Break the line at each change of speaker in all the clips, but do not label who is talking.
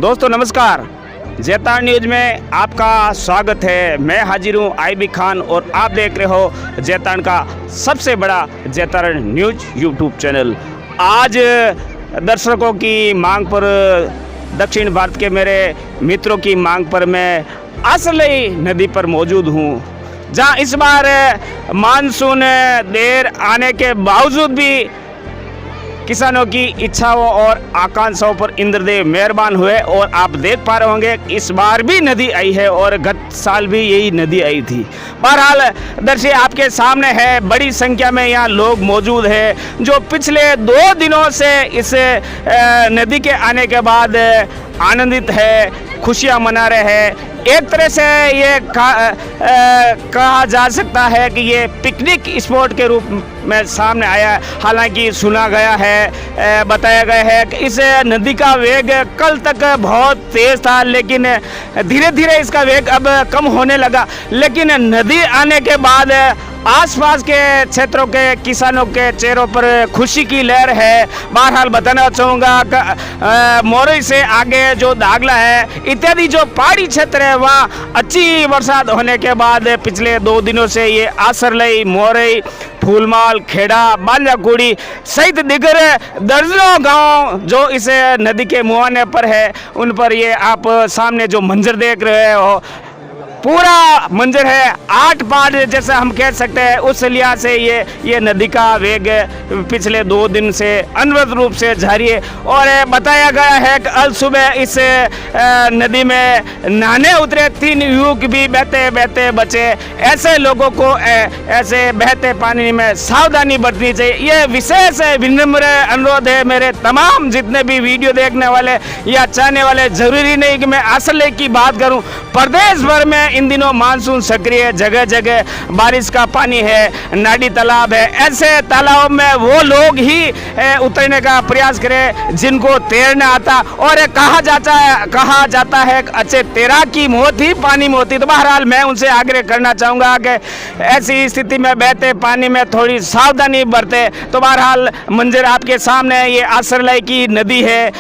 दोस्तों नमस्कार, जैतान न्यूज में आपका स्वागत है। मैं हाजिर हूँ आईबी खान और आप देख रहे हो जैतान का सबसे बड़ा जैतान न्यूज यूट्यूब चैनल। आज दर्शकों की मांग पर, दक्षिण भारत के मेरे मित्रों की मांग पर मैं असलई नदी पर मौजूद हूँ, जहाँ इस बार मानसून देर आने के बावजूद भी किसानों की इच्छाओं और आकांक्षाओं पर इंद्रदेव मेहरबान हुए और आप देख पा रहे होंगे इस बार भी नदी आई है और गत साल भी यही नदी आई थी। बहरहाल दर्शक आपके सामने है, बड़ी संख्या में यहाँ लोग मौजूद हैं जो पिछले 2 दिनों से इस नदी के आने के बाद आनंदित है, खुशियाँ मना रहे हैं। एक तरह से ये कहा जा सकता है कि ये पिकनिक स्पॉट के रूप में सामने आया है। हालांकि सुना गया है, बताया गया है कि इस नदी का वेग कल तक बहुत तेज था, लेकिन धीरे धीरे इसका वेग अब कम होने लगा। लेकिन नदी आने के बाद आसपास के क्षेत्रों के किसानों के चेहरों पर खुशी की लहर है। बहरहाल बताना चाहूँगा कि मोरई से आगे जो दागला है इत्यादि जो पहाड़ी क्षेत्र है वहाँ अच्छी बरसात होने के बाद पिछले 2 दिनों से ये आसरलई, मोरई, फूलमाल, खेड़ा, बांजाकुड़ी सहित दिगर दर्जनों गांव जो इस नदी के मुहाने पर है, उन पर ये आप सामने जो मंजर देख रहे हो पूरा मंजर है 8 पहाड़ जैसे हम कह सकते हैं। उस लिहाज से ये नदी का वेग पिछले 2 दिन से अनवरत रूप से जारी है और बताया गया है कि कल सुबह इस नदी में नहाने उतरे 3 युवक भी बहते बहते बचे। ऐसे लोगों को ऐसे बहते पानी में सावधानी बरतनी चाहिए। ये विशेष विनम्र अनुरोध है मेरे तमाम जितने भी वीडियो देखने वाले या चाहने वाले। जरूरी नहीं कि मैं असले की बात करूं, प्रदेश भर में इन दिनों मानसून सक्रिय है, जगह जगह बारिश का पानी है, नाडी तालाब है। ऐसे तालाब में वो लोग ही उतरने का प्रयास करें जिनको तैरना आता। और कहा जाता है अच्छे तैराकी मौत ही पानी में होती। तो बहरहाल मैं उनसे आग्रह करना चाहूँगा कि ऐसी स्थिति में बहते पानी में थोड़ी सावधानी बरते। तो बहरहाल मंजर आपके सामने ये आसरलई की नदी है।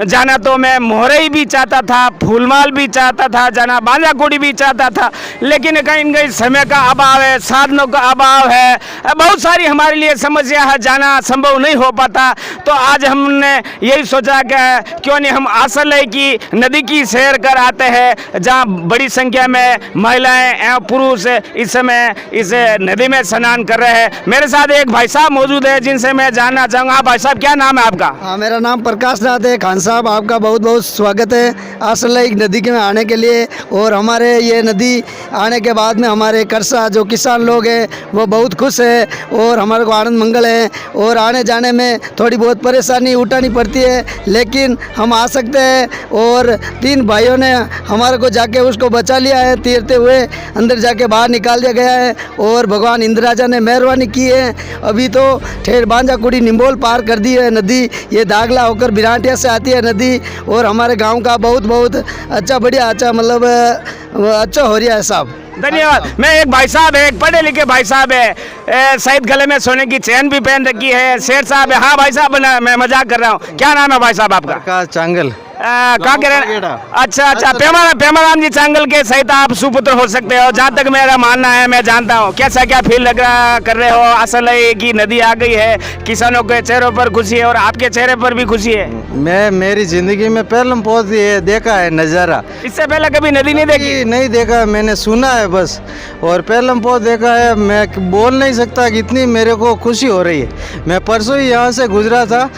जाना तो मैं मोरई भी चाहता था, फूलमाल भी चाहता था, जाना बांजाकुड़ी भी चाहता था, लेकिन कहीं न कहीं समय का अभाव है, साधनों का अभाव है, बहुत सारी हमारे लिए समस्या है, जाना संभव नहीं हो पाता। तो आज हमने यही सोचा कि क्यों नहीं हम आसरलई की नदी की सैर कर आते हैं, जहां बड़ी संख्या में महिलाएं एवं पुरुष इस समय इस नदी में स्नान कर रहे हैं। मेरे साथ एक भाई साहब मौजूद है जिनसे मैं जानना चाहूँगा। हाँ भाई साहब, क्या नाम है आपका?
हाँ, मेरा नाम प्रकाश नाथ है। खान साहब, आपका बहुत बहुत स्वागत है आसरलई नदी के में आने के लिए। और हमारे ये नदी आने के बाद में हमारे करसा जो किसान लोग हैं वो बहुत खुश है और हमारे को आनंद मंगल है। और आने जाने में थोड़ी बहुत परेशानी उठानी पड़ती है, लेकिन हम आ सकते हैं। और 3 भाइयों ने हमारे को जाके उसको बचा लिया है, तैरते हुए अंदर जाके बाहर निकाल दिया गया है और भगवान इंद्राजा ने मेहरबानी की है। अभी तो ठेर बांजाकुड़ी निम्बोल पार कर दी है नदी। ये दागला होकर बिराटिया से आती है नदी और हमारे गाँव का बहुत बहुत अच्छा, बढ़िया अच्छा, मतलब अच्छा हो रहा है साहब।
धन्यवाद। मैं एक भाई साहब है, एक पढ़े लिखे भाई साहब है, शायद गले में सोने की चैन भी पहन रखी है, शेर साहब है। हाँ भाई साहब, मैं मजाक कर रहा हूँ। क्या नाम है भाई साहब आपका?
प्रकाश चांगल।
कहाँ के रहने? अच्छा, पेमाराम जी चांगल के सहित आप सुपुत्र हो सकते हो, जहाँ तक मेरा मानना है, मैं जानता हूँ। कैसा क्या फील कर रहे हो? आसरलई की नदी आ गई है, किसानों के चेहरों पर खुशी है और आपके चेहरे पर भी खुशी है।
मैं मेरी जिंदगी में पहले बहुत ये देखा है नज़ारा।
इससे पहले कभी नदी नहीं देखी?
नहीं देखा, मैंने सुना है बस, और पहले बहुत देखा है। मैं बोल नहीं सकता कि इतनी मेरे को खुशी हो रही है। मैं परसों ही यहाँ से गुजरा था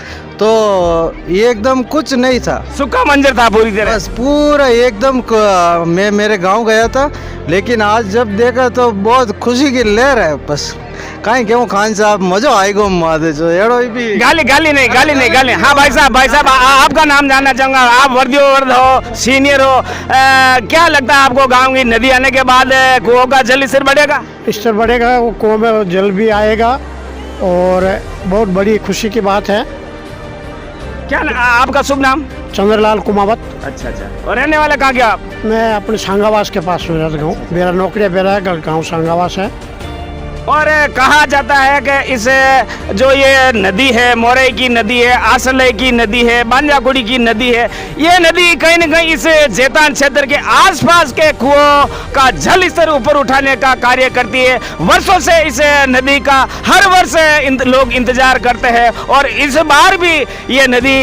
तो ये एकदम कुछ नहीं था,
सूखा मंजर था पूरी तरह,
बस पूरा एकदम। मैं मेरे गांव गया था, लेकिन आज जब देखा तो बहुत खुशी की लहर है। बस कहीं क्यों खान साहब, मजा आएगा मादे जो एड़ो भी
गाली नहीं। हाँ भाई साहब, आपका नाम जानना चाहूँगा। आप वर्द हो, सीनियर हो, क्या लगता है आपको गाँव की नदी आने के बाद कुओं का जल स्तर बढ़ेगा?
स्तर बढ़ेगा, वो कुओं में जल भी आएगा और बहुत बड़ी खुशी की बात है।
क्या आपका शुभ नाम?
चंद्रलाल कुमावत।
अच्छा। और रहने वाले कहाँ के आप?
मैं अपने सांगावास के पास में रहता हूँ। मेरा नौकरी मेरा गाँव सांगावास है।
और कहा जाता है कि इस जो ये नदी है, मोरई की नदी है, आसलई की नदी है, बांजाकुड़ी की नदी है, ये नदी कहीं न कहीं इस जैतान क्षेत्र के आसपास के कुओं का जल स्तर ऊपर उठाने का कार्य करती है। वर्षों से इस नदी का हर वर्ष लोग इंतजार करते हैं और इस बार भी ये नदी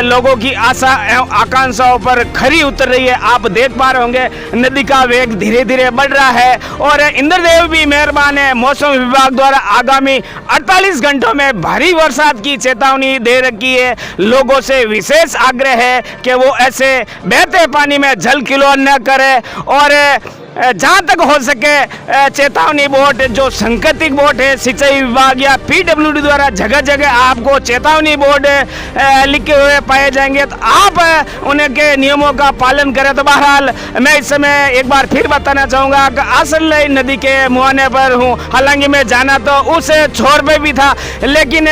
लोगों की आशा एवं आकांक्षाओं पर खरी उतर रही है। आप देख पा रहे होंगे नदी का वेग धीरे धीरे बढ़ रहा है और इंद्रदेव भी मेहरबान है। मौसम विभाग द्वारा आगामी 48 घंटों में भारी बरसात की चेतावनी दे रखी है। लोगों से विशेष आग्रह है कि वो ऐसे बहते पानी में जल किलोन न करे और जहाँ तक हो सके चेतावनी बोर्ड जो संकेतिक बोर्ड है सिंचाई विभाग या पीडब्ल्यूडी द्वारा जगह जगह आपको चेतावनी बोर्ड लिखे हुए पाए जाएंगे, तो आप उनके नियमों का पालन करें। तो बहरहाल मैं इस समय एक बार फिर बताना चाहूँगा कि आसलई नदी के मुहाने पर हूँ। हालांकि मैं जाना तो उस छोर पे भी था, लेकिन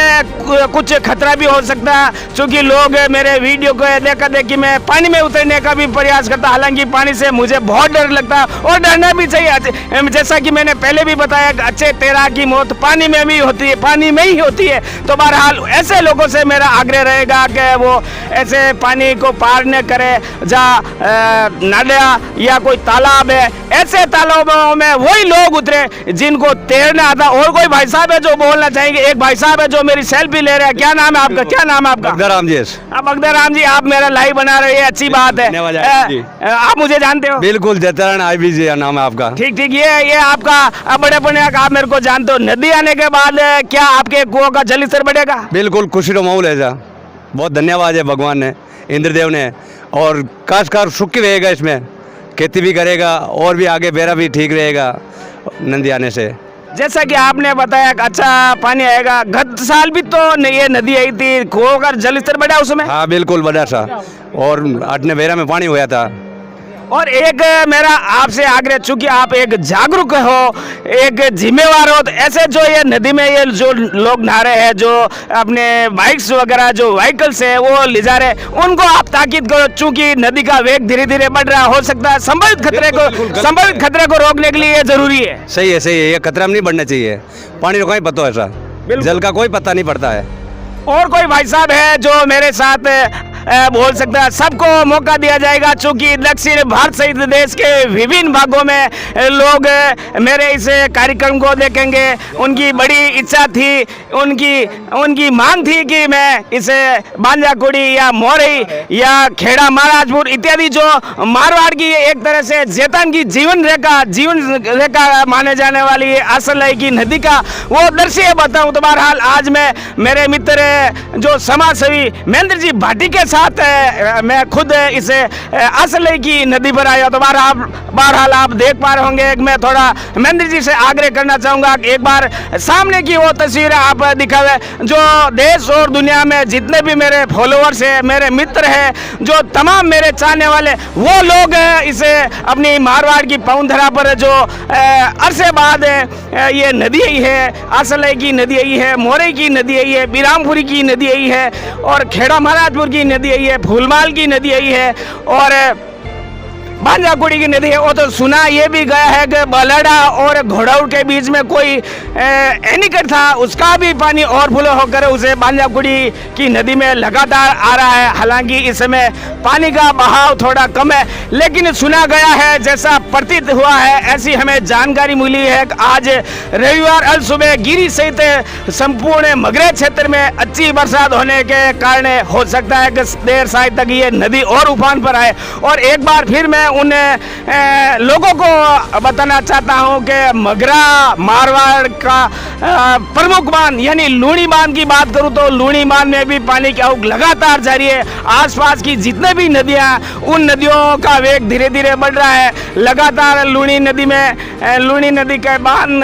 कुछ खतरा भी हो सकता है क्योंकि लोग मेरे वीडियो को देखा देखी मैं पानी में उतरने का भी प्रयास करता। हालांकि पानी से मुझे बहुत डर लगता है और डरना भी चाहिए। जैसा कि मैंने पहले भी बताया कि अच्छे तैराक की मौत पानी में भी होती है, पानी में ही होती है। तो बहरहाल ऐसे लोगों से मेरा आग्रह रहेगा कि वो ऐसे पानी को पार न करे। जहाँ नाला या कोई तालाब है, ऐसे तालाबों में वही लोग उतरे जिनको तैरना आता। और कोई भाई साहब है जो बोलना चाहेंगे? एक भाई साहब है जो मेरी सेल्फी ले रहे हैं। क्या नाम है आपका? क्या नाम है आपका?
बगदाराम जी।
अब बगदाराम जी, आप मेरा लाइव बना रहे हैं, अच्छी बात है। आप मुझे जानते हो?
बिल्कुल, जैतारण आईबी जी नाम है आपका।
ठीक ठीक, ये आपका बड़े पने आप मेरे को जानते हो। नदी आने के बाद क्या आपके कुओं का जल स्तर बढ़ेगा?
बिल्कुल खुशी का माहौल है जा। बहुत धन्यवाद है भगवान ने, इंद्रदेव ने, और खासकर सुख की रहेगा इसमें, खेती भी करेगा और भी आगे बेरा भी ठीक रहेगा नदी आने से।
जैसा कि आपने बताया कि अच्छा पानी आएगा, गत साल भी तो ये नदी आई थी, कुओं का जल स्तर बढ़ा उसमें?
हाँ बिल्कुल बढ़ा सा, और 8 बेरा में पानी हुआ था।
और एक मेरा आपसे आग्रह, चूंकि आप एक जागरूक हो, एक जिम्मेवार हो, तो ऐसे जो ये नदी में ये जो लोग नहा रहे हैं, जो अपने बाइक्स वगैरह जो व्हीकल्स है वो ले जा रहे हैं, उनको आप ताकीद करो। चूंकि नदी का वेग धीरे धीरे बढ़ रहा हो सकता है, संभावित खतरे को रोकने के लिए ये जरूरी है।
सही है, सही है, ये खतरा में नहीं बढ़ना चाहिए। पानी का कोई पता है ऐसा, जल का कोई पता नहीं पड़ता है।
और कोई भाई साहब है जो मेरे साथ बोल सकता है? सबको मौका दिया जाएगा, चूंकि दक्षिण भारत सहित देश के विभिन्न भागों में लोग मेरे इस कार्यक्रम को देखेंगे। उनकी बड़ी इच्छा थी, उनकी मांग थी कि मैं इसे बांजाकुड़ी या मोरई या खेड़ा महाराजपुर इत्यादि जो मारवाड़ की एक तरह से जैतान की जीवन रेखा माने जाने वाली आसलई की नदी का वो दृश्य बताऊं। तो बहरहाल आज मैं मेरे मित्र जो समाजसेवी महेंद्र जी भाटी के साथ मैं खुद इस आसलई की नदी पर आया। तो बहरहाल आप देख पा रहे होंगे। मैं थोड़ा महेंद्र जी से आग्रह करना चाहूँगा कि एक बार सामने की वो तस्वीर आप दिखावे, जो देश और दुनिया में जितने भी मेरे फॉलोअर्स हैं, मेरे मित्र हैं, जो तमाम मेरे चाहने वाले वो लोग इसे अपनी मारवाड़ की पौंधरा पर जो अरसे बाद ये नदी आई है, आसलई की नदी आई है, मोरई की नदी आई है, बिरामपुरी की नदी आई है और खेड़ा महाराजपुर की नदी आई है, फूलमाल की नदी आई है और बांजाकुड़ी की नदी है। वो तो सुना ये भी गया है कि बलड़ा और घोड़ाऊ के बीच में कोई एनीकट था, उसका भी पानी ओवरफ्लो होकर उसे बांजाकुड़ी की नदी में लगातार आ रहा है। हालांकि इस समय पानी का बहाव थोड़ा कम है, लेकिन सुना गया है, जैसा प्रतीत हुआ है, ऐसी हमें जानकारी मिली है कि आज रविवार अल सुबह गिरी सहित संपूर्ण मगरे क्षेत्र में अच्छी बरसात होने के कारण हो सकता है कि देर शायद तक ये नदी और उफान पर आए। और एक बार फिर मैं उन लोगों को बताना चाहता हूं कि मगरा मारवाड़ का प्रमुख बांध यानी लूणी बांध की बात करूं तो लूणी बांध में भी पानी की आवक लगातार जारी है। आसपास की जितने भी नदियां, उन नदियों का वेग धीरे धीरे बढ़ रहा है। लगातार लूणी नदी के बांध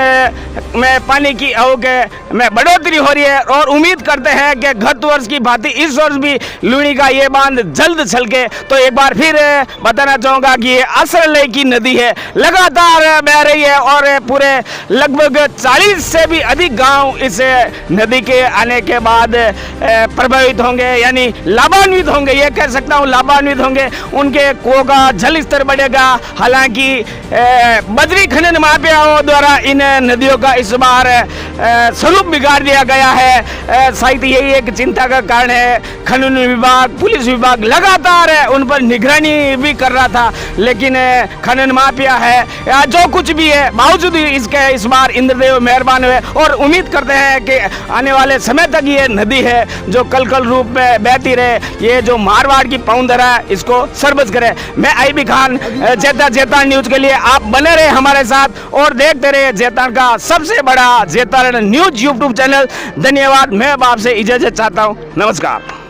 में पानी की आवक में बढ़ोतरी हो रही है और उम्मीद करते हैं कि गत वर्ष की भांति इस वर्ष भी लूणी का ये बांध जल्द छलके। तो एक बार फिर बताना चाहूँगा कि ये आसलई की नदी है, लगातार बह रही है और पूरे लगभग 40 से भी अधिक गांव इस नदी के आने के बाद प्रभावित होंगे, यानी लाभान्वित होंगे, ये कह सकता हूँ लाभान्वित होंगे। उनके कुओं का जल स्तर बढ़ेगा। हालांकि बद्री खनन माफियाओं द्वारा इन नदियों का इस बार स्वरूप बिगाड़ दिया गया है। शायद यही एक चिंता का कारण है। खनन विभाग, पुलिस विभाग लगातार उन पर निगरानी भी कर रहा था, लेकिन खनन माफिया है या जो कुछ भी है, बावजूद इसके इस बार इंद्रदेव मेहरबान हुए और उम्मीद करते हैं कि आने वाले समय तक ये नदी है जो कल रूप में बहती रहे, ये जो मारवाड़ की पौंधरा है इसको सरबस करे। मैं आईबी खान, जेतान न्यूज के लिए आप बने रहे हमारे साथ और देखते रहे जेतान का सबसे बड़ा जेतान न्यूज यूट्यूब चैनल। धन्यवाद। मैं आपसे इजाजत चाहता हूँ। नमस्कार।